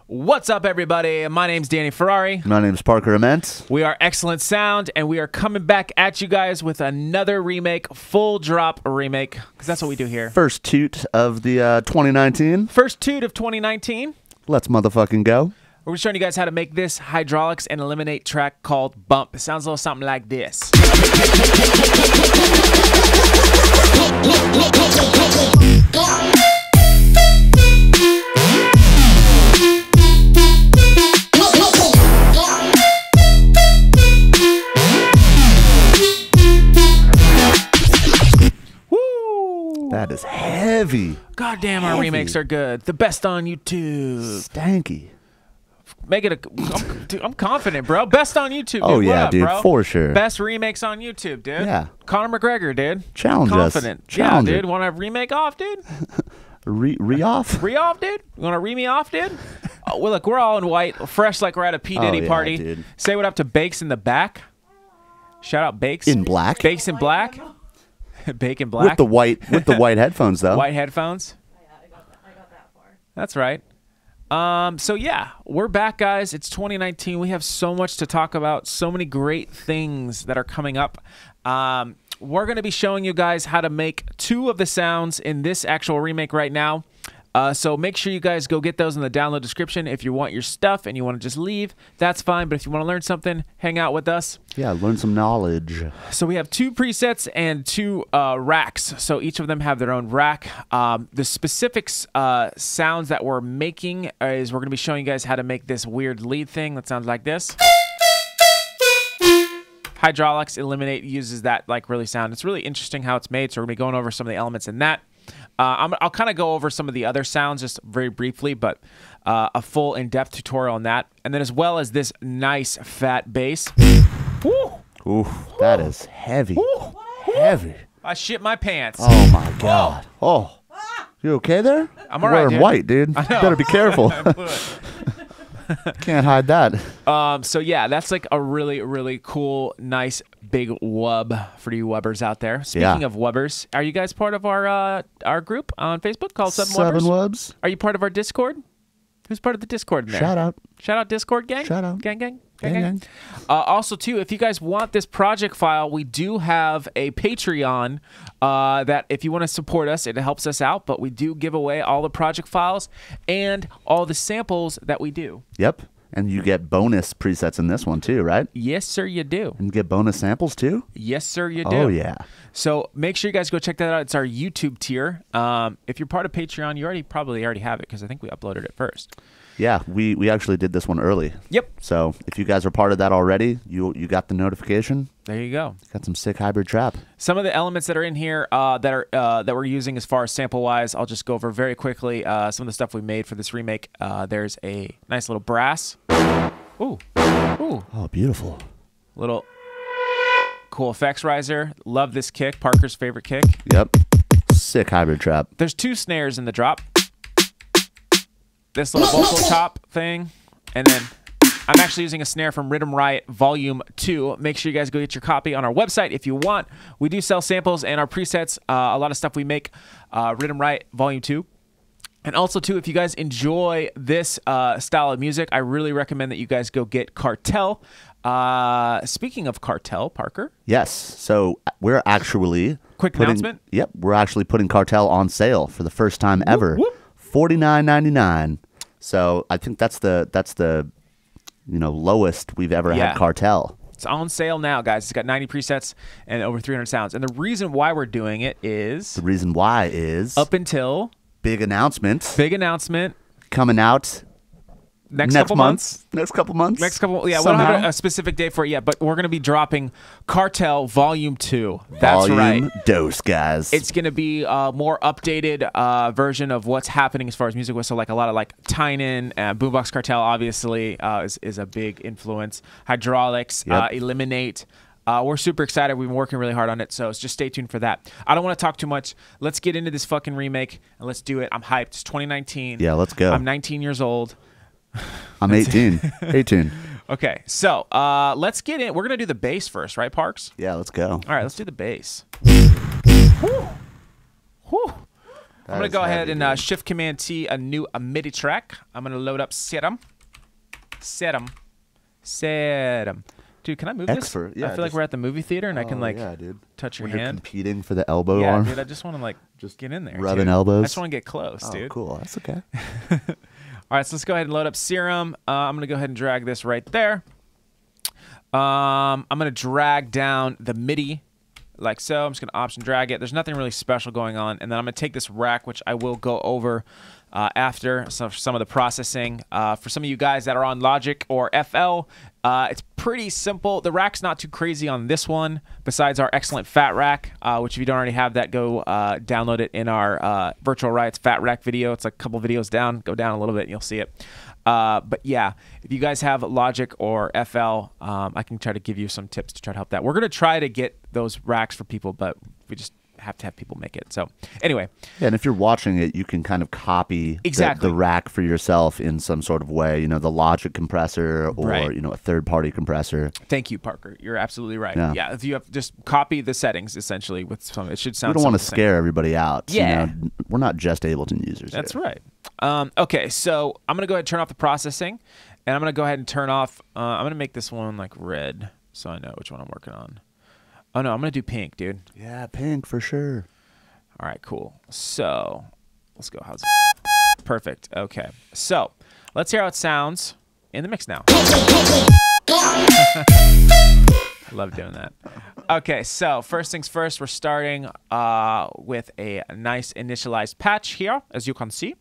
What's up, everybody? My name's Danny Ferrari. My name's Parker Ament. We are Excellent Sound, and we are coming back at you guys with another remake, full drop remake, because that's what we do here. First toot of the 2019. First toot of 2019. Let's motherfucking go. We're showing you guys how to make this Hydraulics and Eliminate track called Bump. It sounds a little something like this. That is heavy. Goddamn, our remakes are good. The best on YouTube. Stanky. Make it dude, I'm confident, bro. Best on YouTube. Dude. Oh, What yeah, up, dude, bro? for sure. Best remakes on YouTube, dude. Yeah. Conor McGregor, dude. Challenge us. Confident. Challenge yeah, it. dude. Want to remake off, dude? Re-off? Re-off, dude? You want to re-me off, dude? Oh, well, look, we're all in white, fresh like we're at a P. Diddy yeah, party. dude. Say what up to Bakes in the back. Shout out Bakes. In black? Bakes in black. Bake in black. With the white headphones, though. White headphones. Oh, yeah, I got that far. That's right. So yeah, we're back, guys. It's 2019. We have so much to talk about, so many great things that are coming up. We're going to be showing you guys how to make 2 of the sounds in this actual remake right now. So make sure you guys go get those in the download description. If you want your stuff and you want to just leave, that's fine. But if you want to learn something, hang out with us. Yeah, learn some knowledge. So we have 2 presets and 2 racks. So each of them have their own rack. The specifics sounds that we're making is we're going to be showing you guys how to make this weird lead thing that sounds like this. Hydraulics Eliminate uses that like really sound. It's really interesting how it's made. So we're going to be going over some of the elements in that. I'll kind of go over some of the other sounds just very briefly, but a full in-depth tutorial on that. And then as well as this nice fat bass. Woo! Ooh, that is heavy. Woo! Heavy. I shit my pants. Oh, my God. Oh. You okay there? I'm all right, Wearing dude. white, dude. You better be careful. Can't hide that. So yeah, that's like a really, really cool, nice, big wub for you wubbers out there. Speaking of wubbers, are you guys part of our group on Facebook called Seven Wubbers? 7 wubs. Are you part of our Discord? Who's part of the Discord in there? Shout out. Shout out Discord gang. Shout out. Gang, gang. Gang, gang. Also, too, if you guys want this project file, we do have a Patreon that if you want to support us, it helps us out. But we do give away all the project files and all the samples that we do. Yep. And you get bonus presets in this one, too, right? Yes, sir, you do. And you get bonus samples, too? Yes, sir, you do. Oh, yeah. So make sure you guys go check that out. It's our YouTube tier. If you're part of Patreon, you probably already have it because I think we uploaded it first. Yeah, we actually did this one early. Yep. So if you guys are part of that already, you got the notification. There you go. Got some sick hybrid trap. Some of the elements that are in here that we're using as far as sample wise, I'll just go over very quickly. Some of the stuff we made for this remake. There's a nice little brass. Ooh, ooh. Oh, beautiful. Little cool effects riser. Love this kick. Parker's favorite kick. Yep. Sick hybrid trap. There's 2 snares in the drop. This little vocal top thing, and then I'm actually using a snare from Rhythm Riot Volume 2. Make sure you guys go get your copy on our website if you want. We do sell samples and our presets, a lot of stuff we make, Rhythm Riot Volume 2. And also, too, if you guys enjoy this style of music, I really recommend that you guys go get Cartel. Speaking of Cartel, Parker. Yes. So we're actually Announcement. Yep. We're actually putting Cartel on sale for the first time ever. Whoop. $49.99. So I think that's the lowest we've ever had Cartel. It's on sale now, guys. It's got 90 presets and over 300 sounds. And the reason why we're doing it is The reason why is up until big announcement coming out next couple months. Next couple months. Yeah, we don't have a specific date for it yet, but we're going to be dropping Cartel Volume 2. That's right. Volume dose, guys. It's going to be a more updated version of what's happening as far as music was. So like a lot of like Tynan, Boombox Cartel obviously is a big influence. Hydraulics, Eliminate. We're super excited. We've been working really hard on it, so just stay tuned for that. I don't want to talk too much. Let's get into this fucking remake, and let's do it. I'm hyped. It's 2019. Yeah, let's go. I'm 19 years old. I'm 18. 18. Okay, so let's get in. We're going to do the bass first, right, Parks? Yeah, let's go. All right, let's do the bass. Whew. Whew. I'm going to go ahead and Shift Command T a new MIDI track. I'm going to load up Setum. Dude, can I move this? Yeah, I feel like we're at the movie theater and I can like dude. touch your When you're hand. competing for the elbow Yeah, arm. dude, I just want to like Just get in there. rubbing dude. elbows. I just want to get close, Oh, dude. cool. That's okay. All right, so let's go ahead and load up Serum. I'm going to go ahead and drag this right there. I'm going to drag down the MIDI like so. I'm just going to option drag it. There's nothing really special going on. And then I'm going to take this rack, which I will go over after some of the processing. For some of you guys that are on Logic or FL, it's pretty simple. The rack's not too crazy on this one, besides our excellent Fat Rack, which if you don't already have that, go download it in our Virtual Riots Fat Rack video. It's like a couple videos down. Go down a little bit and you'll see it. But yeah, if you guys have Logic or FL, I can try to give you some tips to try to help that. We're going to try to get those racks for people, but we just have to have people make it. So anyway. Yeah, and if you're watching it, you can kind of copy Exactly. the rack for yourself in some sort of way. You know, the Logic compressor or, Right. you know, a third-party compressor. Thank you, Parker. You're absolutely right. Yeah. Yeah, if you have just copy the settings essentially with some, it should sound. We don't want to something the same. scare everybody out. Yeah. You know, we're not just Ableton users. That's here. right. Okay, so I'm gonna go ahead and turn off the processing, and I'm gonna go ahead and turn off. I'm gonna make this one like red, so I know which one I'm working on. Oh no, I'm gonna do pink, dude. Yeah, pink for sure. All right, cool. So let's go. How's it? Perfect. Okay, so let's hear how it sounds in the mix now. I love doing that. Okay, so first things first, we're starting with a nice initialized patch here, as you can see.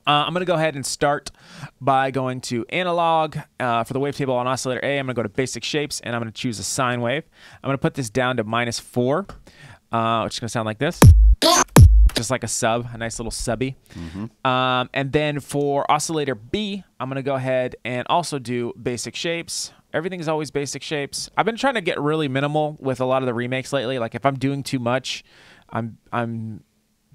I'm going to go ahead and start by going to analog for the wavetable on oscillator A. I'm going to go to basic shapes, and I'm going to choose a sine wave. I'm going to put this down to -4, which is going to sound like this. Just like a sub, a nice little subby. And then for oscillator B, I'm going to go ahead and also do basic shapes. Everything is always basic shapes. I've been trying to get really minimal with a lot of the remakes lately. Like if I'm doing too much, I'm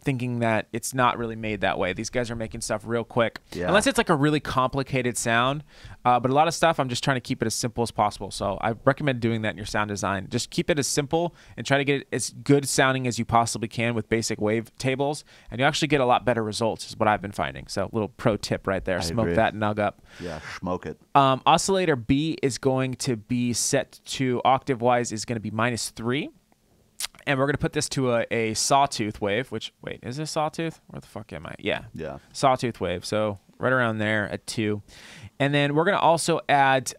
thinking that it's not really made that way. These guys are making stuff real quick. Yeah. Unless it's like a really complicated sound. But a lot of stuff, I'm just trying to keep it as simple as possible. So I recommend doing that in your sound design. Just keep it as simple and try to get it as good sounding as you possibly can with basic wave tables. And you actually get a lot better results is what I've been finding. So little pro tip right there. Smoke agree. that nug up. Yeah, smoke it. Oscillator B is going to be set to octave-wise is going to be -3. And we're going to put this to a sawtooth wave, which, wait, is this sawtooth? Where the fuck am I? Yeah. Yeah. Sawtooth wave. So right around there at 2. And then we're going to also add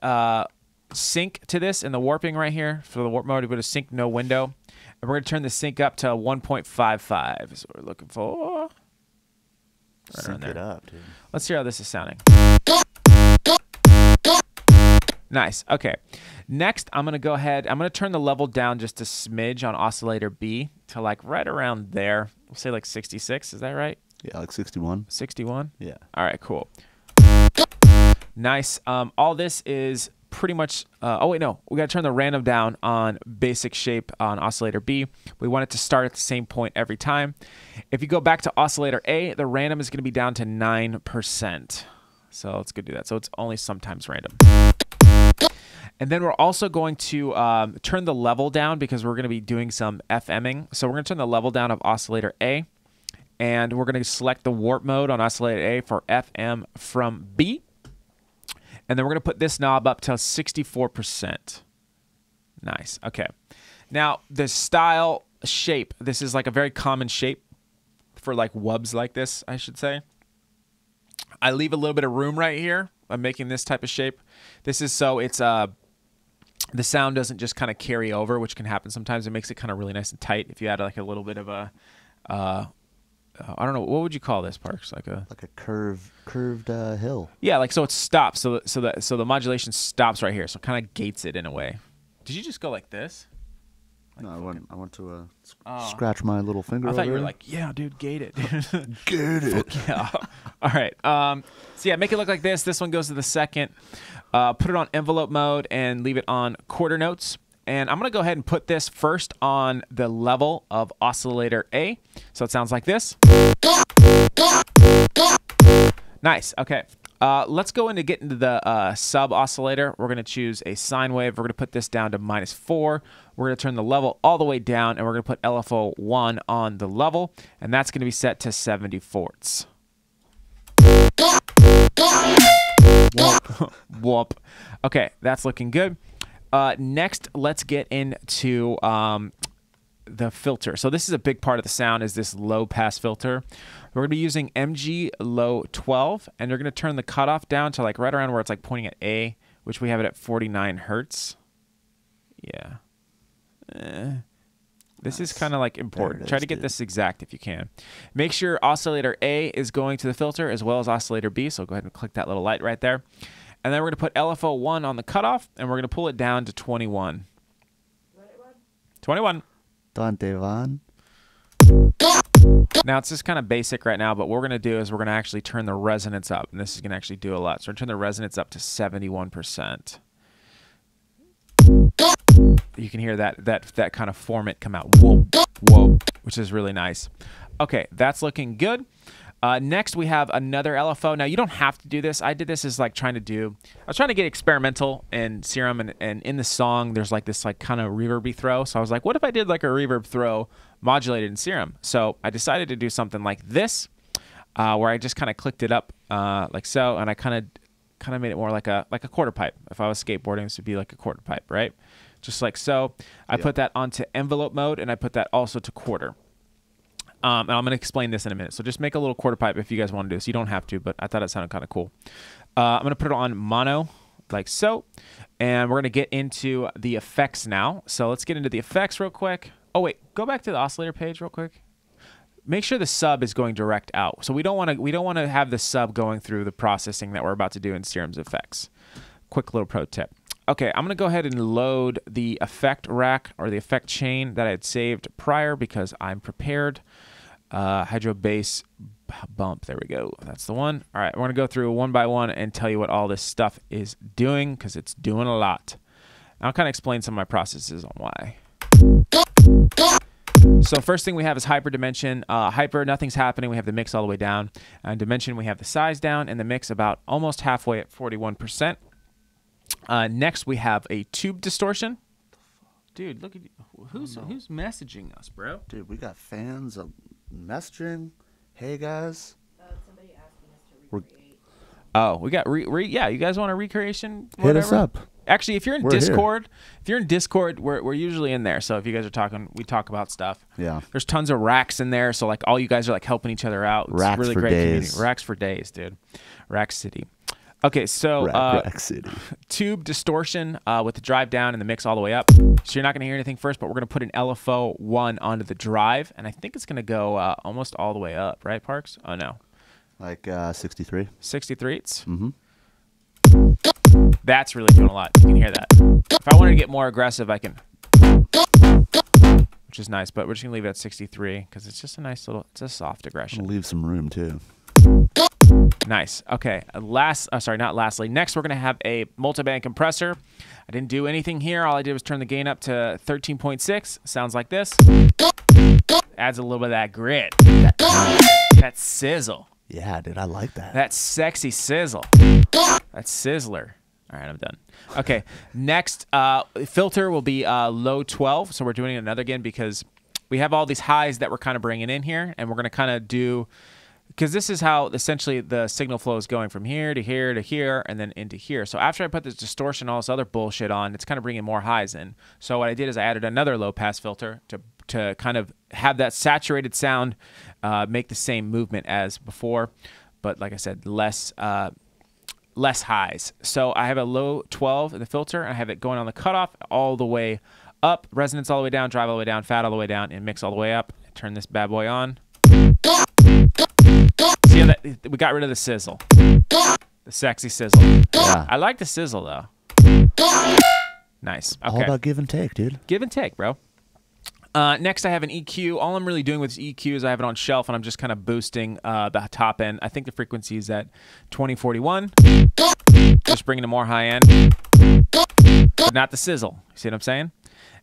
sync to this in the warping right here. For the warp mode, we go to sync no window. And we're going to turn the sync up to 1.55 is what we're looking for. Right around Sync it there. up, dude. Let's hear how this is sounding. Nice. Okay. Next, I'm going to go ahead. I'm going to turn the level down just a smidge on oscillator B to like right around there. We'll say like 66. Is that right? Yeah, like 61. 61? Yeah. All right, cool. Nice. All this is pretty much... oh, wait, no. We got to turn the random down on basic shape on oscillator B. We want it to start at the same point every time. If you go back to oscillator A, the random is going to be down to 9%. So let's go do that. So it's only sometimes random. And then we're also going to turn the level down because we're going to be doing some FMing. So we're going to turn the level down of oscillator A. And we're going to select the warp mode on oscillator A for FM from B. And then we're going to put this knob up to 64%. Nice. Okay. Now, the style shape. This is like a very common shape for like wubs like this, I should say. I leave a little bit of room right here. I'm making this type of shape. This is so it's the sound doesn't just kind of carry over, which can happen sometimes. It makes it kind of really nice and tight. If you add like a little bit of a, I don't know, what would you call this, Parks? Like a curved hill. Yeah, like so it stops. So the modulation stops right here. So it kind of gates it in a way. Did you just go like this? No, I want to scratch my little finger. I thought you were over like, yeah, dude, gate it. Get it. Yeah. All right. So yeah, make it look like this. This one goes to the second. Put it on envelope mode and leave it on quarter notes. And I'm going to go ahead and put this first on the level of oscillator A. So it sounds like this. Nice. Okay. Let's go into get into the sub oscillator. We're going to choose a sine wave. We're going to put this down to -4. We're We're going to turn the level all the way down, and we're going to put LFO 1 on the level, and that's going to be set to 70/4. Whoop. Okay, that's looking good. Next, let's get into the filter. So this is a big part of the sound, is this low pass filter. We're going to be using MG Low 12, and you're going to turn the cutoff down to like right around where it's like pointing at A, which we have it at 49 hertz. Yeah. This is kind of like important. Try to get this exact if you can. Make sure oscillator A is going to the filter as well as oscillator B. So go ahead and click that little light right there. And then we're going to put LFO 1 on the cutoff, and we're going to pull it down to 21. 21. 21. Now, it's just kind of basic right now, but what we're going to do is we're going to actually turn the resonance up, and this is going to actually do a lot. So we're going to turn the resonance up to 71%. You can hear that kind of formant come out, whoa, whoa, which is really nice. Okay, that's looking good. Next, we have another LFO. Now, you don't have to do this. I did this as like I was trying to get experimental in Serum, and in the song, there's like this like kind of reverby throw. So I was like, what if I did like a reverb throw modulated in Serum? So I decided to do something like this, where I just kind of clicked it up like so, and I kind of made it more like a quarter pipe. If I was skateboarding, this would be like a quarter pipe, right? Just like so. I put that onto envelope mode, and I put that also to quarter. And I'm going to explain this in a minute. So just make a little quarter pipe if you guys want to do this. You don't have to, but I thought it sounded kind of cool. I'm going to put it on mono, like so. And we're going to get into the effects now. So let's get into the effects real quick. Oh, wait. Go back to the oscillator page real quick. Make sure the sub is going direct out. So we don't want to have the sub going through the processing that we're about to do in Serum's effects. Quick little pro tip. Okay, I'm going to go ahead and load the effect rack or the effect chain that I had saved prior because I'm prepared. Hydro bass bump. There we go. That's the one. All right, we're going to go through one by one and tell you what all this stuff is doing because it's doing a lot. I'll kind of explain some of my processes on why. So first thing we have is hyper dimension. Hyper, nothing's happening. We have the mix all the way down. And dimension, we have the size down and the mix about almost halfway at 41%. Next, we have a tube distortion. Dude, look at you. Who's messaging us, bro? Dude, we got fans messaging. Hey, guys. Somebody asking us to recreate. Oh, we got yeah. You guys want a recreation? Hit us up. Actually, if you're in Discord, we're usually in there. So if you guys are talking, we talk about stuff. Yeah. There's tons of racks in there. So like all you guys are like helping each other out. It's racks really for great days. community. Racks for days, dude. Rack City. Okay, so Rack City. Tube distortion with the drive down and the mix all the way up. So you're not going to hear anything first, but we're going to put an LFO 1 onto the drive, and I think it's going to go almost all the way up, right, Parks? Oh, no. Like 63. 63ths? Mm-hmm. That's really doing a lot. You can hear that. If I wanted to get more aggressive, I can, which is nice, but we're just going to leave it at 63 because it's just a nice little, it's a soft aggression. Leave some room, too. Nice. Okay. Not lastly. Next, we're going to have a multiband compressor. I didn't do anything here. All I did was turn the gain up to 13.6. Sounds like this. Adds a little bit of that grit. That sizzle. Yeah, dude, I like that. That sexy sizzle. That sizzler. All right, I'm done. Okay. Next, filter will be low 12. So we're doing it another again because we have all these highs that we're kind of bringing in here, and we're going to kind of do... Because this is how essentially the signal flow is going from here to here to here and then into here. So after I put this distortion, all this other bullshit on, it's kind of bringing more highs in. So what I did is I added another low pass filter to kind of have that saturated sound make the same movement as before. But like I said, less highs. So I have a low 12 in the filter. And I have it going on the cutoff all the way up, resonance all the way down, drive all the way down, fat all the way down, and mix all the way up. Turn this bad boy on. See how that, we got rid of the sizzle. The sexy sizzle. Yeah. I like the sizzle, though. Nice. Okay. All about give and take, dude. Give and take, bro. Next, I have an EQ. All I'm really doing with this EQ is I have it on shelf, and I'm just kind of boosting the top end. I think the frequency is at 2041. Just bringing it more high end. But not the sizzle. You see what I'm saying?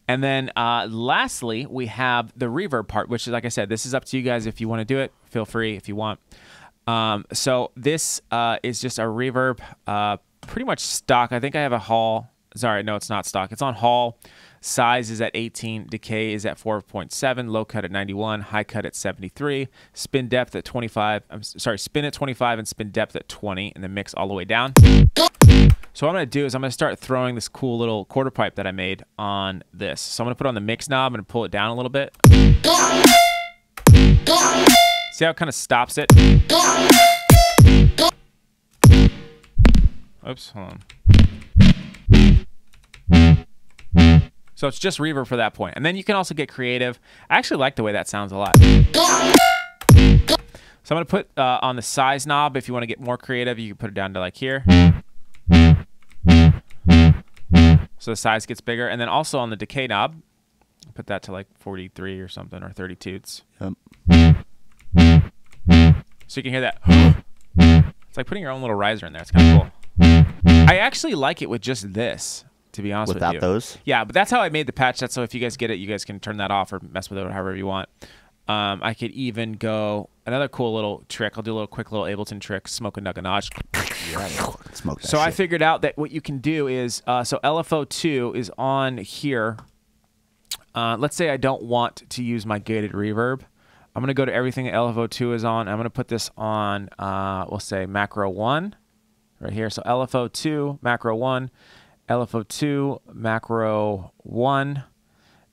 And then lastly, we have the reverb part, which is, like I said, this is up to you guys. If you want to do it, feel free if you want. So this is just a reverb, pretty much stock. I think I have a Hall. Sorry, no, it's not stock. It's on Hall. Size is at 18. Decay is at 4.7. Low cut at 91. High cut at 73. Spin depth at 25. I'm sorry, spin at 25 and spin depth at 20, and then mix all the way down. So what I'm going to do is I'm going to start throwing this cool little quarter pipe that I made on this. So I'm going to put it on the mix knob and pull it down a little bit. See how it kind of stops it? Oops, hold on. So it's just reverb for that point. And then you can also get creative. I actually like the way that sounds a lot. So I'm going to put on the size knob. If you want to get more creative, you can put it down to like here. So the size gets bigger. And then also on the decay knob, put that to like 43 or something, or 32. Yep. So you can hear that. It's like putting your own little riser in there. It's kind of cool. I actually like it with just this, to be honest with you. Without those? Yeah, but that's how I made the patch. That's so if you guys get it, you guys can turn that off or mess with it however you want. I could even go another cool little trick. I'll do a little quick little Ableton trick, smoke a nugget. Smoke that So I shit. figured out that what you can do is, so LFO2 is on here. Let's say I don't want to use my gated reverb. I'm going to go to everything that LFO2 is on. I'm going to put this on, we'll say macro 1 right here. So LFO2, macro 1, LFO2, macro 1,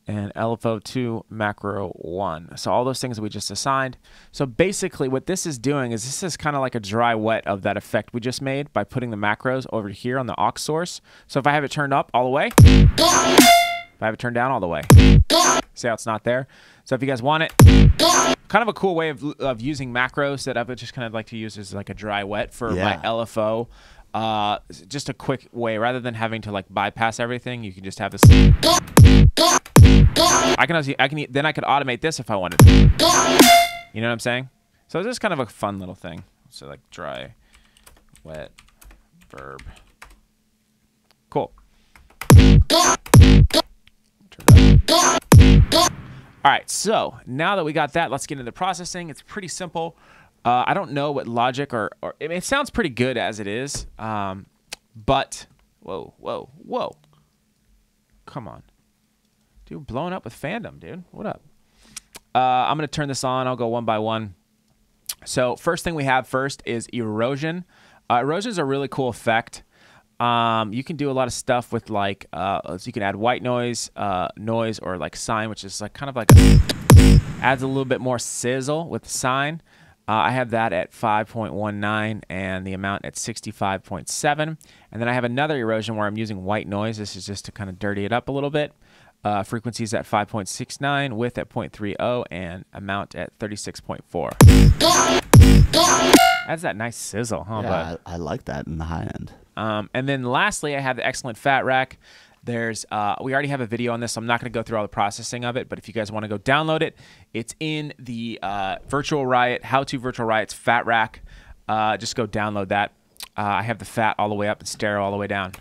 and LFO2, macro 1. So all those things that we just assigned. So basically what this is doing is this is kind of like a dry wet of that effect we just made by putting the macros over here on the aux source. So if I have it turned up all the way, if I have it turned down all the way, see how it's not there? So if you guys want it, kind of a cool way of using macros that I would just kind of like to use as like a dry wet for my LFO. Just a quick way, rather than having to like bypass everything, you can just have this. I can automate this if I wanted to. You know what I'm saying? So this is kind of a fun little thing. So like dry, wet, verb. Cool. All right, so now that we got that, let's get into the processing. It's pretty simple. I don't know what Logic or I mean, it sounds pretty good as it is, but whoa, come on, dude, blowing up with fandom, dude. What up? I'm gonna turn this on. I'll go one by one. So first thing we have first is erosion. Erosion is a really cool effect. You can do a lot of stuff with like, so you can add white noise, noise, or like sine, which is like kind of like adds a little bit more sizzle with the sine. I have that at 5.19 and the amount at 65.7. And then I have another erosion where I'm using white noise. This is just to kind of dirty it up a little bit. Frequencies at 5.69, width at 0.30, and amount at 36.4. That's that nice sizzle, huh, bud? I like that in the high end. And then lastly, I have the Excellent Fat Rack. There's we already have a video on this, so I'm not going to go through all the processing of it, but if you guys want to go download it, it's in the Virtual Riot, How to Virtual Riot's Fat Rack. Just go download that. I have the fat all the way up and stereo all the way down.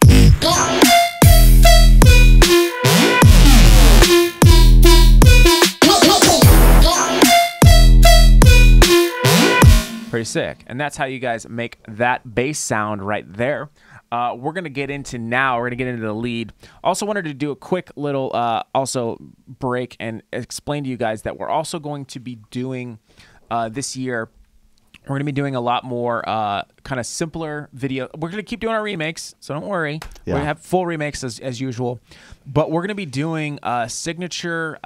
Pretty sick. And that's how you guys make that bass sound right there. We're going to get into the lead. Also wanted to do a quick little also break and explain to you guys that we're also going to be doing this year, we're going to be doing a lot more kind of simpler video. We're going to keep doing our remakes, so don't worry. Yeah. We're going to have full remakes as usual. But we're going to be doing signature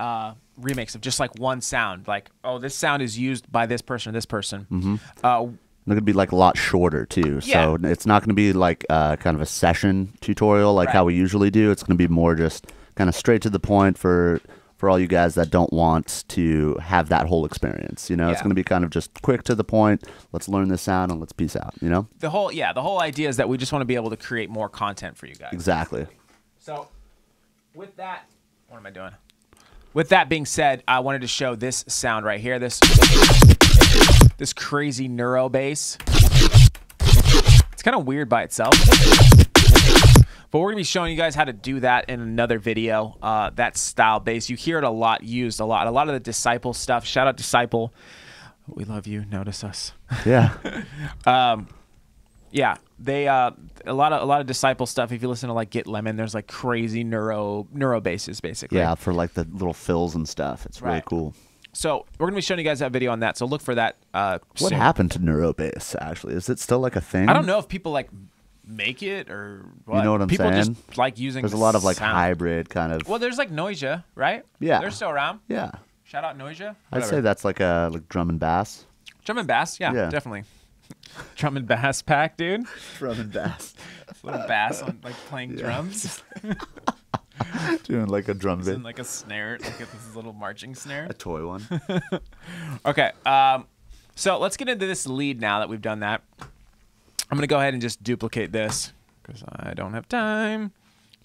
remakes of just like one sound. Like, oh, this sound is used by this person or this person. Mm-hmm. They're going to be like a lot shorter too. Yeah. So it's not going to be like kind of a session tutorial like how we usually do. It's going to be more just kind of straight to the point for all you guys that don't want to have that whole experience. You know, it's going to be kind of just quick to the point. Let's learn this sound and let's peace out, you know? The whole idea is that we just want to be able to create more content for you guys. Exactly. So with that, what am I doing? With that being said, I wanted to show this sound right here. This crazy neuro bass. It's kind of weird by itself. But we're going to be showing you guys how to do that in another video, that style bass. You hear it used a lot. A lot of the Disciple stuff. Shout out Disciple. We love you. Notice us. Yeah. Yeah, they a lot of Disciple stuff. If you listen to like Get Lemon, there's like crazy neuro basses basically. Yeah, for like the little fills and stuff. It's really Right. cool. So we're gonna be showing you guys that video on that. So look for that. What soon. happened to Neurobass, actually? Is it still like a thing? I don't know if people like make it or what. You know what I'm people saying? just like using. There's a the lot of like sound. hybrid kind of. Well, there's like Noisia, right? Yeah. They're still around. Yeah. Shout out Noisia. I'd say that's like a drum and bass. Drum and bass. Yeah, Yeah. definitely. Drum and bass pack, dude. Drum and bass. Little bass on like playing drums. Doing like a drum And bit. like a snare, like this little marching snare. A toy one. Okay, so let's get into this lead now that we've done that. I'm going to go ahead and just duplicate this because I don't have time.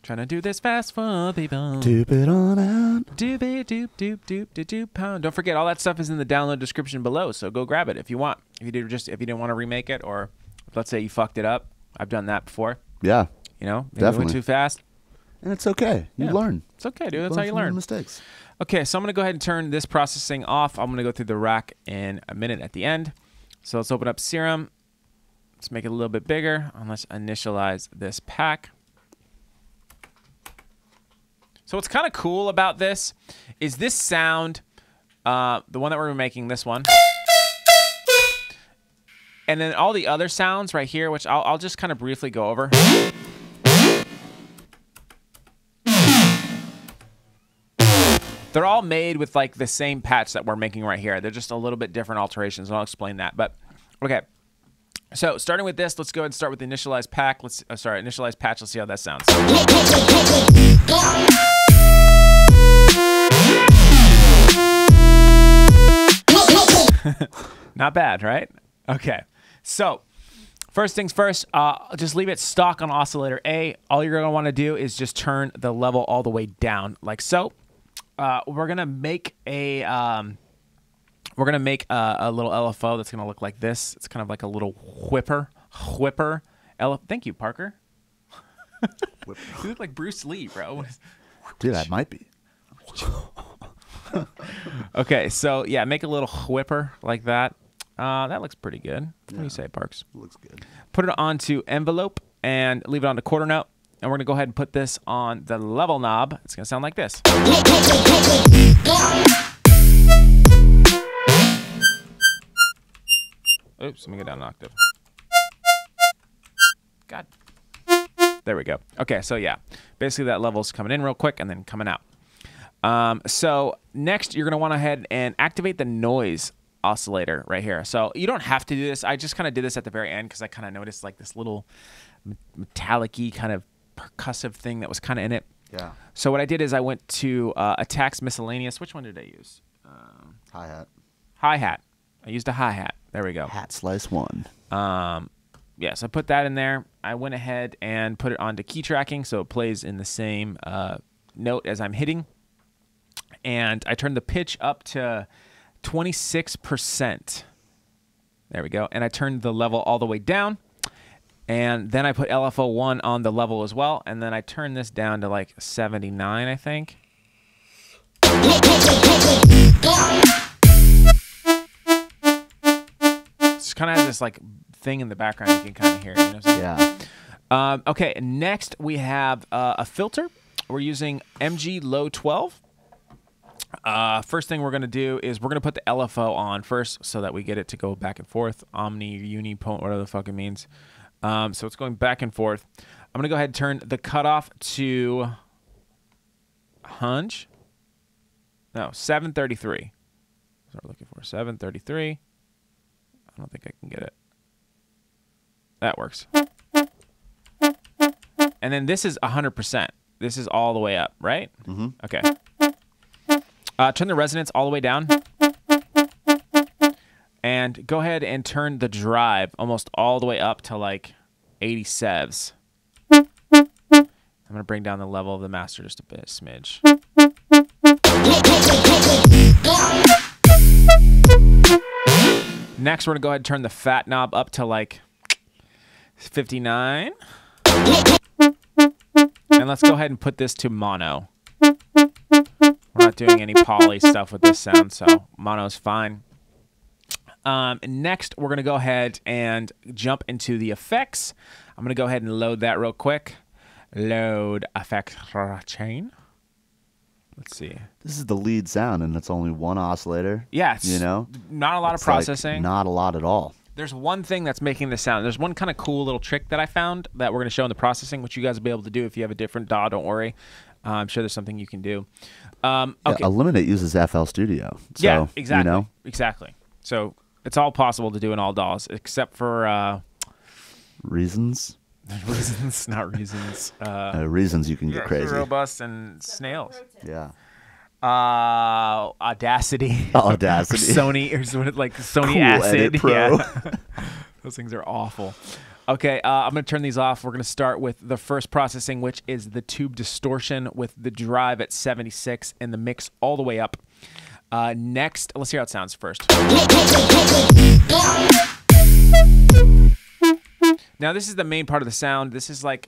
Trying to do this fast for people. Doop it on out. Doop it, doop, doop, doop, doop, doop, pound. Don't forget, all that stuff is in the download description below, so go grab it if you want. If you didn't want to remake it, or let's say you fucked it up. I've done that before. Yeah. You know, maybe it Definitely. went too fast. And it's okay. You Yeah. learn. It's okay, dude. That's how you from your learn. mistakes. Okay, so I'm going to go ahead and turn this processing off. I'm going to go through the rack in a minute at the end. So let's open up Serum. Let's make it a little bit bigger. And let's initialize this pack. So what's kind of cool about this is this sound, the one that we're making, this one. And then all the other sounds right here, which I'll just kind of briefly go over. They're all made with like the same patch that we're making right here. They're just a little bit different alterations, and I'll explain that. But okay, so starting with this, let's go ahead and start with the initialized pack. Initialized patch. Let's see how that sounds. Not bad, right? Okay, so first things first, just leave it stock on oscillator A. All you're gonna want to do is just turn the level all the way down, like so. We're gonna make a little LFO that's gonna look like this. It's kind of like a little whipper. Thank you, Parker. You look like Bruce Lee, bro. Dude, I might be. Okay, so yeah, make a little whipper like that. That looks pretty good. What do you say, Parks? Looks good. Put it onto envelope and leave it on the quarter note. And we're going to go ahead and put this on the level knob. It's going to sound like this. Oops, let me go down an octave. God. There we go. Okay, so yeah. Basically, that level's coming in real quick and then coming out. So next, you're going to want to head and activate the noise oscillator right here. So you don't have to do this. I just kind of did this at the very end because I kind of noticed like this little metallic-y kind of percussive thing that was kind of in it. Yeah. So what I did is I went to Attacks Miscellaneous. Which one did I use? Hi-hat. Hi-hat. I used a hi-hat. There we go. Hat slice 1. Yeah, so I put that in there. I went ahead and put it onto key tracking so it plays in the same note as I'm hitting. And I turned the pitch up to 26%. There we go. And I turned the level all the way down. And then I put LFO1 on the level as well. And then I turned this down to like 79, I think. It kind of has this like thing in the background you can kind of hear. You know what I'm saying? Yeah. Okay, next we have a filter. We're using MG Low 12. First thing we're going to do is we're going to put the LFO on first so that we get it to go back and forth. Omni, uni, whatever the fuck it means. So it's going back and forth. I'm going to go ahead and turn the cutoff to 733. That's what we're looking for. 733. I don't think I can get it. That works. And then this is 100%. This is all the way up, right? Mm-hmm. Okay. Turn the resonance all the way down. And go ahead and turn the drive almost all the way up to like 80 sevs. I'm going to bring down the level of the master just a bit, smidge. Next, we're going to go ahead and turn the fat knob up to like 59. And let's go ahead and put this to mono. We're not doing any poly stuff with this sound, so mono's fine. Next, we're going to go ahead and jump into the effects. I'm going to go ahead and load that real quick. Load effect chain. Let's see. This is the lead sound, and it's only one oscillator. Yeah, it's not a lot of processing. Not a lot at all. There's one thing that's making this sound. There's one kind of cool little trick that I found that we're going to show in the processing, which you guys will be able to do if you have a different DAW. Don't worry. I'm sure there's something you can do. Okay. Yeah, Eliminate uses FL Studio. So, yeah, exactly. You know. Exactly. So it's all possible to do in all DAWs, except for reasons. Reasons, not reasons. Reasons you can get crazy. Robust and snails. Yeah. Audacity. Audacity. Sony or something like Sony Cool Acid. Edit Pro. Yeah. Those things are awful. Okay, I'm going to turn these off. We're going to start with the first processing, which is the tube distortion with the drive at 76 and the mix all the way up. Next, let's hear how it sounds first. Now, this is the main part of the sound. This is like,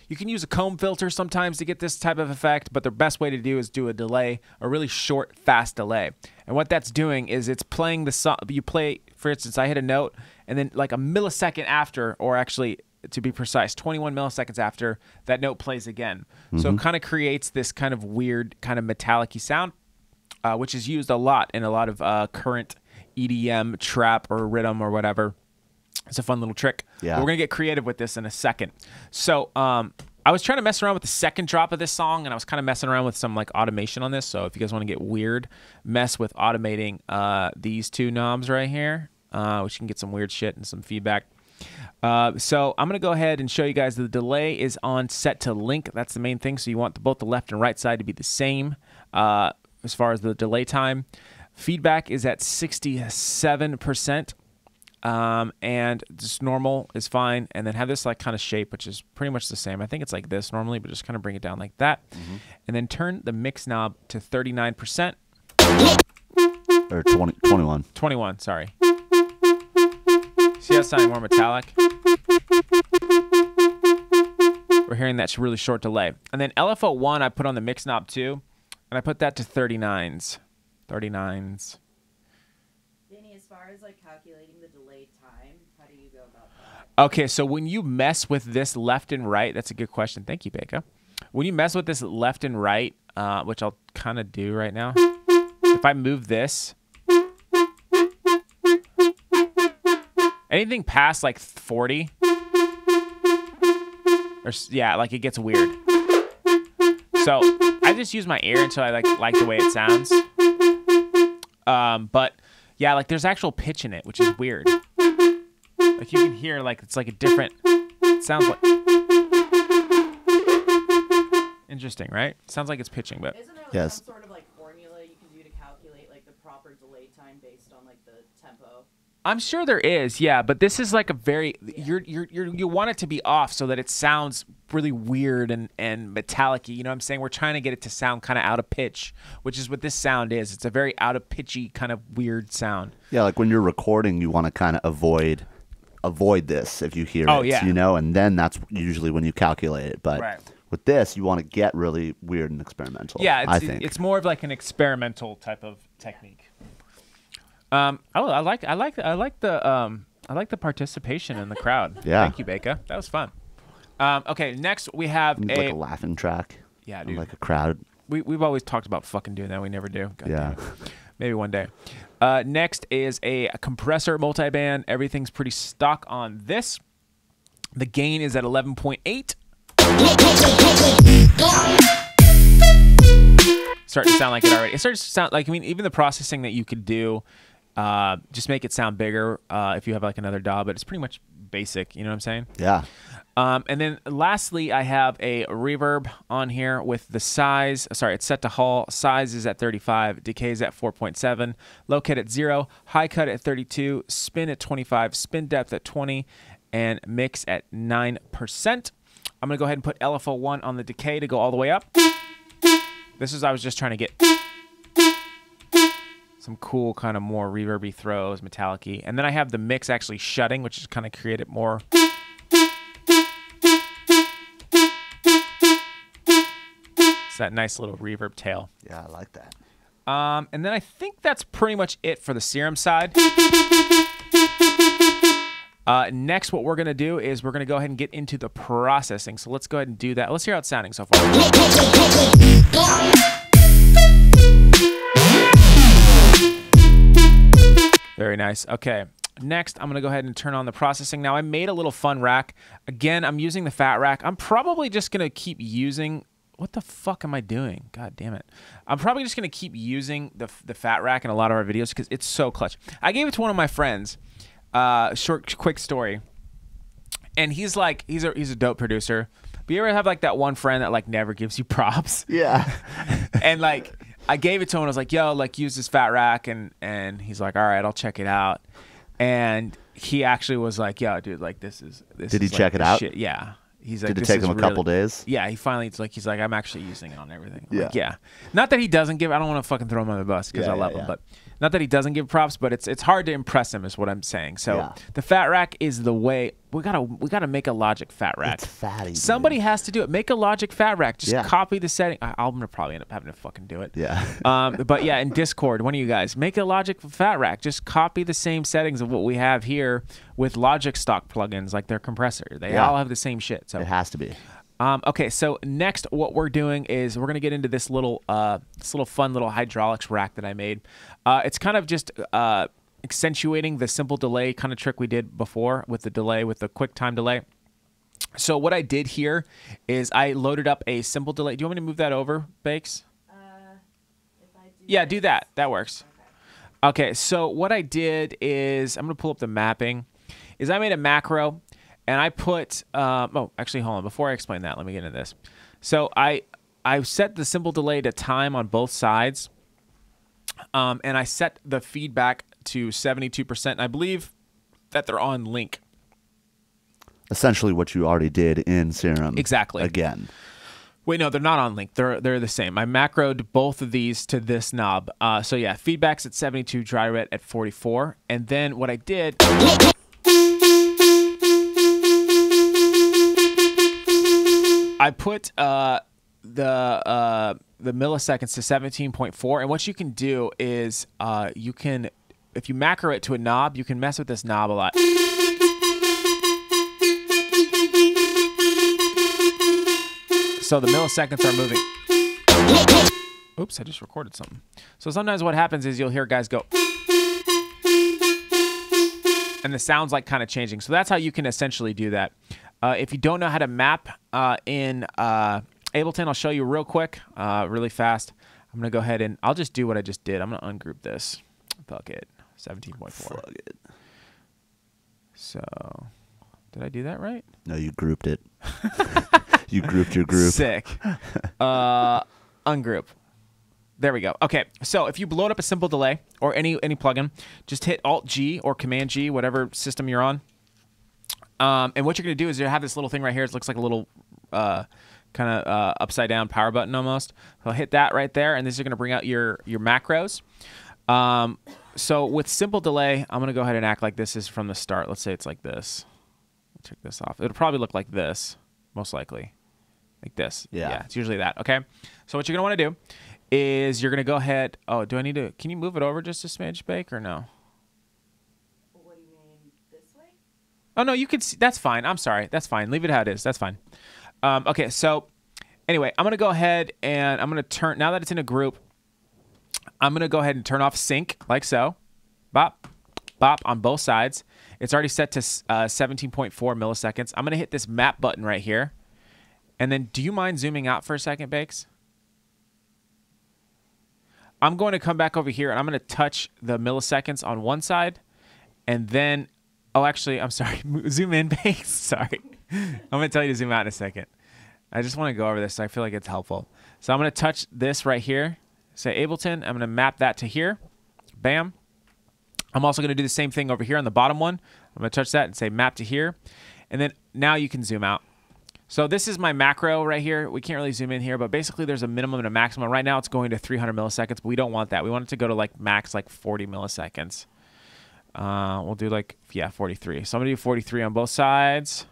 you can use a comb filter sometimes to get this type of effect, but the best way to do is do a delay, a really short, fast delay. And what that's doing is it's playing the song. You play, for instance, I hit a note, and then like a millisecond after, or actually, to be precise, 21 milliseconds after, that note plays again. So it kind of creates this kind of weird, kind of metallic-y sound, which is used a lot in a lot of current EDM, trap, or rhythm, or whatever. It's a fun little trick. Yeah. We're going to get creative with this in a second. So I was trying to mess around with the second drop of this song, and I was kind of messing around with some like automation on this. So if you guys want to get weird, mess with automating these two knobs right here, which you can get some weird shit and some feedback. So I'm going to go ahead and show you guys the delay is on set to link. That's the main thing. So you want both the left and right side to be the same as far as the delay time. Feedback is at 67%. And just normal is fine, and then have this like kind of shape, which is pretty much the same. I think it's like this normally, but just kind of bring it down like that, and then turn the mix knob to 39%. Or 21. 21, sorry. See how it's sounding more metallic? We're hearing that really short delay. And then LFO1 I put on the mix knob too, and I put that to 39s. 39s. As far as like calculating the delay time, how do you go about that? Okay, so when you mess with this left and right, that's a good question. Thank you, Becca. When you mess with this left and right, which I'll kind of do right now, if I move this, anything past like 40, or yeah, like it gets weird. So I just use my ear until I like the way it sounds. But yeah, like there's actual pitch in it, which is weird. Like you can hear like it's like a different, it sounds like, interesting, right? Sounds like it's pitching, but Isn't there like Yes. some sort of like formula you can do to calculate like the proper delay time based on like the tempo? I'm sure there is, yeah, but this is like a very you want it to be off so that it sounds really weird and metallic-y. You know what I'm saying? We're trying to get it to sound kind of out of pitch, which is what this sound is. It's a very out of pitchy kind of weird sound. Yeah, like when you're recording, you want to kind of avoid this if you hear it, yeah. you know, and then that's usually when you calculate it. But Right. with this, you want to get really weird and experimental. Yeah, I think it's more of like an experimental type of technique. I like the participation in the crowd. Yeah. Thank you, Becca. That was fun. Okay, next we have like a laughing track. Yeah, and dude. like a crowd. We've always talked about fucking doing that. We never do. God Yeah. damn it. Maybe one day. Next is a compressor multiband. Everything's pretty stock on this. The gain is at 11.8. Starting to sound like it already. It starts to sound like, I mean, even the processing that you could do, just make it sound bigger if you have like another DAW, but it's pretty much basic. You know what I'm saying? Yeah. And then lastly, I have a reverb on here with the size. Sorry, it's set to Hall. Size is at 35. Decay is at 4.7. Low cut at 0. High cut at 32. Spin at 25. Spin depth at 20. And mix at 9%. I'm going to go ahead and put LFO1 on the decay to go all the way up. I was just trying to get some cool kind of more reverby throws, metallic-y. And then I have the mix actually shutting, which is kind of create it more. It's that nice little reverb tail. Yeah, I like that. And then I think that's pretty much it for the Serum side. Next, what we're going to do is we're going to go ahead and get into the processing. So let's go ahead and do that. Let's hear how it's sounding so far. Very nice. Okay. Next, I'm going to go ahead and turn on the processing. Now, I made a little fun rack. Again, I'm using the fat rack. I'm probably just going to keep using... What the fuck am I doing? God damn it. I'm probably just going to keep using the fat rack in a lot of our videos because it's so clutch. I gave it to one of my friends. Quick story. And he's like, he's a dope producer. But you ever have like that one friend that like never gives you props? Yeah. And like, I gave it to him. I was like, yo, like use this fat rack. And he's like, all right, I'll check it out. And he actually was like, yo, dude, like this is Did he like check it out? shit. Yeah. He's like, Did it take him a couple days? Yeah, he finally, he's like, I'm actually using it on everything. I'm Yeah. like, yeah. Not that he doesn't give, I don't want to fucking throw him on the bus because Yeah, I love yeah, him, yeah. but not that he doesn't give props, but it's hard to impress him is what I'm saying. So Yeah. the fat rack is the way, we gotta make a Logic fat rack. It's fatty. dude. Somebody has to do it. Make a Logic fat rack. Just Yeah. copy the setting. I'm gonna probably end up having to fucking do it. Yeah. But yeah, in Discord, one of you guys, make a Logic fat rack. Just copy the same settings of what we have here with Logic stock plugins, like their compressor. They Yeah. all have the same shit. So It has to be. okay, so next what we're doing is we're going to get into this little fun little hydraulics rack that I made. It's kind of just accentuating the simple delay kind of trick we did before with the delay, with the quick time delay. So what I did here is I loaded up a simple delay. Do you want me to move that over, Bakes? If I do Yeah, do this- that. That works. Okay, so what I did is, I'm going to pull up the mapping, is I made a macro, and I put, oh, actually, hold on. Before I explain that, let me get into this. So I set the simple delay to time on both sides, and I set the feedback to 72%. And I believe that they're on link. Essentially what you already did in Serum. Exactly. Again. Wait, no, they're not on link. They're the same. I macroed both of these to this knob. So yeah, feedback's at 72, dry ret at 44. And then what I did... I put the milliseconds to 17.4, and what you can do is you can, if you macro it to a knob, you can mess with this knob a lot. So the milliseconds are moving. Oops, I just recorded something. So sometimes what happens is you'll hear guys go, and the sound's like kind of changing. So that's how you can essentially do that. If you don't know how to map in Ableton, I'll show you real quick, really fast. I'm going to go ahead and I'll just do what I just did. I'm going to ungroup this. Fuck it. 17.4. Fuck it. So, did I do that right? No, you grouped it. You grouped your group. Sick. Ungroup. There we go. Okay, so if you load up a simple delay or any plugin, just hit Alt-G or Command-G, whatever system you're on. And what you're going to do is you have this little thing right here. It looks like a little kind of upside down power button almost. So hit that right there, and this is going to bring out your macros. So with simple delay, I'm going to go ahead and act like this is from the start. Let's say it's like this. Check this off. It'll probably look like this, most likely. Like this. Yeah. It's usually that, okay? So what you're going to want to do is you're going to go ahead. Oh, do I need to? Can you move it over just a smidge, Bake, or no? What do you mean, this way? Oh, no, you can see. That's fine. I'm sorry. That's fine. Leave it how it is. That's fine. Okay, so anyway, I'm going to go ahead and I'm going to turn, now that it's in a group, I'm going to go ahead and turn off sync like so. Bop, bop on both sides. It's already set to 17.4 milliseconds. I'm going to hit this map button right here. And then do you mind zooming out for a second, Bakes? I'm going to come back over here and I'm going to touch the milliseconds on one side. And then, oh, actually, I'm sorry. Zoom in, Bakes. Sorry. I'm going to tell you to zoom out in a second. I just want to go over this. So I feel like it's helpful. So I'm going to touch this right here. Say Ableton. I'm going to map that to here. Bam. I'm also going to do the same thing over here on the bottom one. I'm going to touch that and say map to here. And then now you can zoom out. So this is my macro right here. We can't really zoom in here, but basically there's a minimum and a maximum. Right now it's going to 300 milliseconds, but we don't want that. We want it to go to like max like 40 milliseconds. We'll do like, yeah, 43. So I'm going to do 43 on both sides.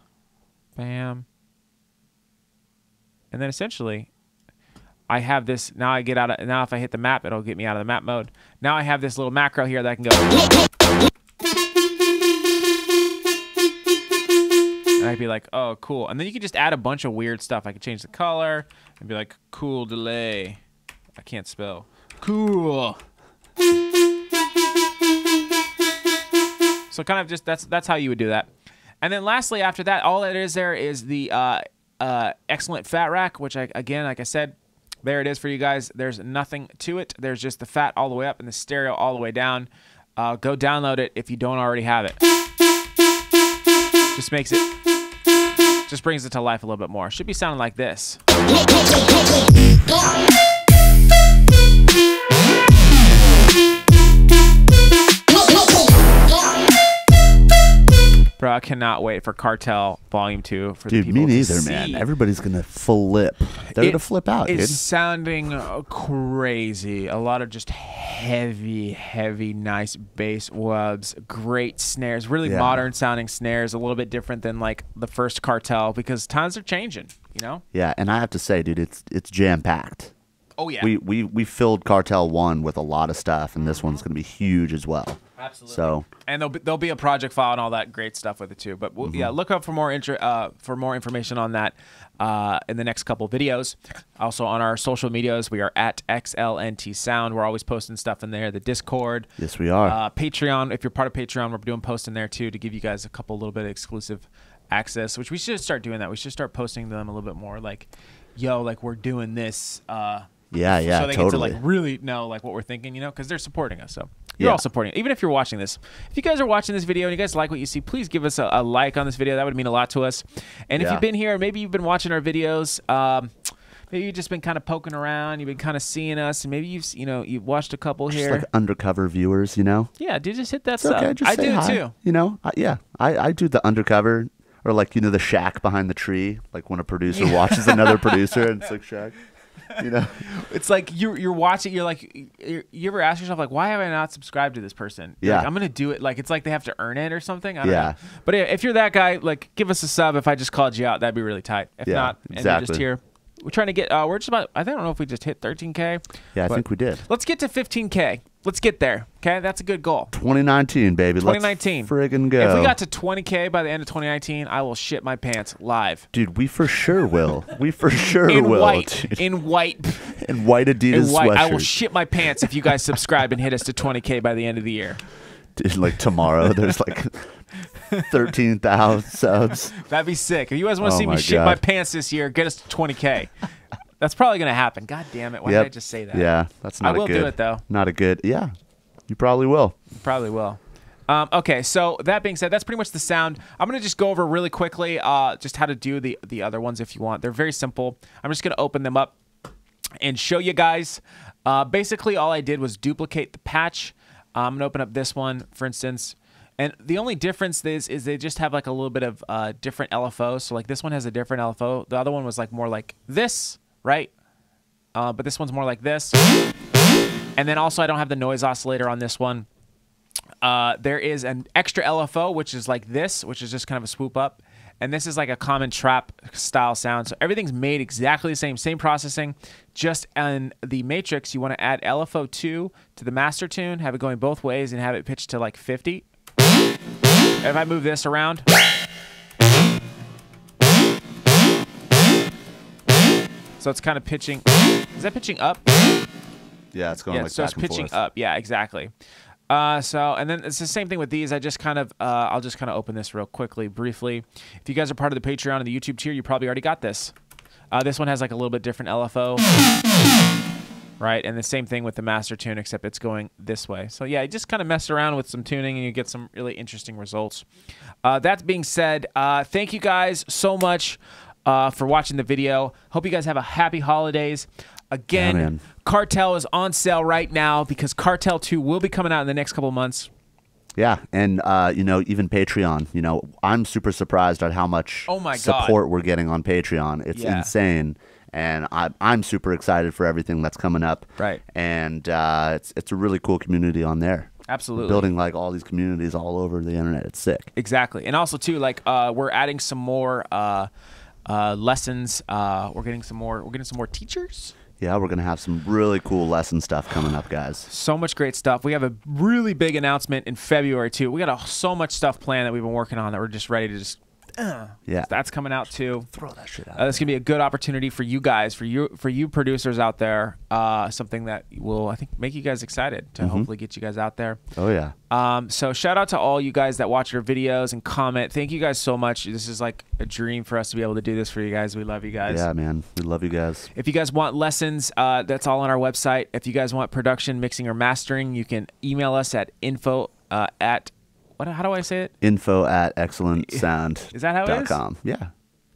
Bam. And then essentially I have this, now I get out of, now if I hit the map, it'll get me out of the map mode. Now I have this little macro here that I can go. might be like, oh, cool. And then you can just add a bunch of weird stuff. I could change the color and be like, cool delay. I can't spell. Cool. So kind of just that's how you would do that. And then lastly, after that, all it is there is the excellent fat rack, which again, like I said, there it is for you guys. There's nothing to it. There's just the fat all the way up and the stereo all the way down. Go download it if you don't already have it. Just brings it to life a little bit more. Should be sounding like this. Bro, I cannot wait for Cartel Volume 2 for the Dude, people me to neither, see. man. Everybody's gonna flip. They're gonna flip out, dude. It's sounding crazy. A lot of just heavy, nice bass wubs, great snares, really modern sounding snares, a little bit different than like the first Cartel because times are changing, you know? Yeah, and I have to say, dude, it's jam packed. Oh yeah. We filled Cartel 1 with a lot of stuff, and this one's gonna be huge as well. Absolutely. So, and there'll be a project file and all that great stuff with it too. But yeah, look up for more information on that in the next couple videos. Also on our social medias, we are at XLNT Sound. We're always posting stuff in there. The Discord. yes, we are. Patreon. If you're part of Patreon, we're doing posts in there too to give you guys a little bit of exclusive access. Which we should start doing that. We should start posting them a little bit more. Like, yo, like we're doing this. Yeah, So they totally. get to like really know like what we're thinking, you know, because they're supporting us. So you're all supporting it. Even if you're watching this. If you guys are watching this video and you guys like what you see, please give us a like on this video. That would mean a lot to us. And if you've been here, maybe you've been watching our videos, maybe you've just been kind of poking around, you've been kind of seeing us, and maybe you've watched a couple Just here. like undercover viewers, you know. Yeah, dude, just hit that It's sub. okay. Just I say do hi. too. You know, I do the undercover, or like the shack behind the tree, like when a producer watches another producer, and it's like Shaq. You know, it's like you're watching. You're like, you ever ask yourself like, why have I not subscribed to this person? You're Yeah. like, I'm gonna do it. Like it's like they have to earn it or something. I don't Yeah. know. But if you're that guy, like give us a sub. If I just called you out, that'd be really tight. If Yeah, not, and you're just exactly. here. We're trying to get. We're just about. I don't know if we just hit 13K. yeah, I but think we did. Let's get to 15K. Let's get there. Okay, that's a good goal. 2019, baby. 2019. Let's friggin' go. If we got to 20K by the end of 2019, I will shit my pants live. Dude, we for sure will. We for sure In will. white. Dude. In white. In white Adidas In white. I will sweatshirts. shit my pants if you guys subscribe and hit us to 20K by the end of the year. Dude, like tomorrow, there's like 13,000 subs. That'd be sick. If you guys want to Oh see me my shit my God. pants this year, get us to 20K. That's probably going to happen. God damn it. Why did I just say that? Yeah, that's not I will a good. do it, though. Not a good. Yeah, you probably will. Probably will. Okay, so that being said, that's pretty much the sound. I'm going to just go over really quickly just how to do the other ones if you want. They're very simple. I'm just going to open them up and show you guys. Basically, all I did was duplicate the patch. I'm going to open up this one, for instance. And the only difference is they just have like a little bit of different LFO. So like this one has a different LFO. The other one was like more like this, right? But this one's more like this. And then also I don't have the noise oscillator on this one. There is an extra LFO, which is like this, which is just kind of a swoop up. And this is like a common trap style sound. So everything's made exactly the same processing. Just in the Matrix, you want to add LFO2 to the master tune, have it going both ways, and have it pitched to like 50. If I move this around, so it's kind of pitching. Is that pitching up? Yeah, it's going Yeah, like so back it's and pitching forth. up. Yeah, exactly. And then it's the same thing with these. I just kind of, I'll just kind of open this real quickly, briefly. If you guys are part of the Patreon and the YouTube tier, you probably already got this. This one has like a little bit different LFO. Right, and the same thing with the master tune, except it's going this way. So yeah, you just kind of mess around with some tuning and you get some really interesting results. That being said, thank you guys so much for watching the video. Hope you guys have a happy holidays. Again, man. Cartel is on sale right now because Cartel 2 will be coming out in the next couple of months. Yeah, and even Patreon. I'm super surprised at how much Oh my God. support we're getting on Patreon. It's Yeah. insane, and I'm super excited for everything that's coming up. Right. And it's a really cool community on there. Absolutely. Building like all these communities all over the internet. It's sick. Exactly. And also too, like we're adding some more lessons. We're getting some more teachers. Yeah, we're gonna have some really cool lesson stuff coming up, guys. So much great stuff. We have a really big announcement in February too. We got so much stuff planned that we've been working on that we're just ready to just Yeah. That's coming out too. Throw that shit out. That's gonna be a good opportunity for you guys, for you producers out there. Something that will, I think, make you guys excited to hopefully get you guys out there. Oh yeah. So shout out to all you guys that watch our videos and comment. Thank you guys so much. This is like a dream for us to be able to do this for you guys. We love you guys. Yeah, man. We love you guys. If you guys want lessons, that's all on our website. If you guys want production, mixing, or mastering, you can email us at info at what? How do I say it? info@excellentsound.com. Is that how it is? Yeah.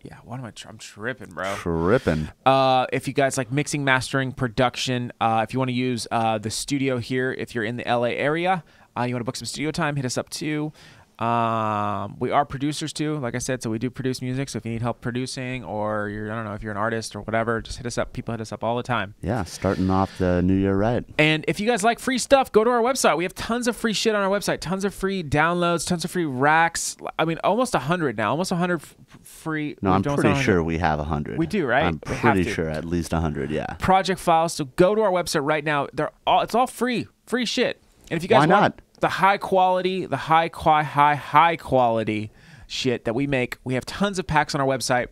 Yeah. What am I'm tripping, bro. Tripping. If you guys like mixing, mastering, production, if you want to use the studio here, if you're in the LA area, you want to book some studio time, hit us up too. We are producers too, like I said, so we do produce music. So if you need help producing, or I don't know, if you're an artist or whatever, just hit us up. People hit us up all the time. Yeah, starting off the new year right. And if you guys like free stuff, go to our website. We have tons of free shit on our website, tons of free downloads, tons of free racks. I mean, almost 100 now, almost 100 free. No, I'm pretty sure we have 100. We do, right? I'm pretty sure at least 100. Yeah. Project files. So go to our website right now. It's all free shit. And if you guys Why want not? the high quality, high quality shit that we make, we have tons of packs on our website.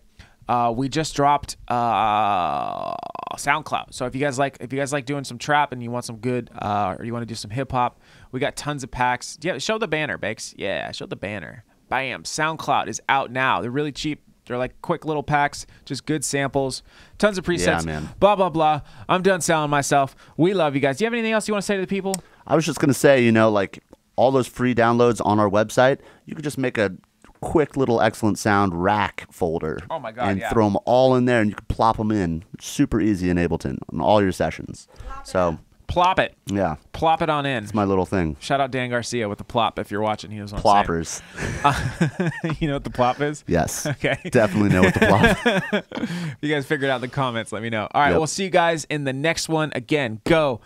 We just dropped SoundCloud. So if you guys like doing some trap and you want some good, or you want to do some hip hop, we got tons of packs. Yeah, show the banner, Bakes. Yeah, show the banner. Bam. SoundCloud is out now. They're really cheap. They're like quick little packs, just good samples, tons of presets. Yeah, man. Blah blah blah. I'm done selling myself. We love you guys. Do you have anything else you want to say to the people? I was just going to say, like all those free downloads on our website, you could just make a quick little Excellent Sound rack folder. Oh my God, and yeah. throw them all in there, and you can plop them in. Super easy in Ableton on all your sessions. So, Plop it. yeah, Plop it on in. it's my little thing. Shout out Dan Garcia with the plop if you're watching. He knows what Ploppers. I'm saying. You know what the plop is? Yes. Okay. Definitely know what the plop. If you guys figured it out in the comments, let me know. All right, Yep. we'll see you guys in the next one. Again, go.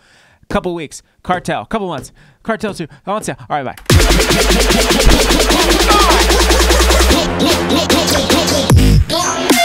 Couple weeks. Cartel. Couple months. Cartel 2. On sale. All right, bye.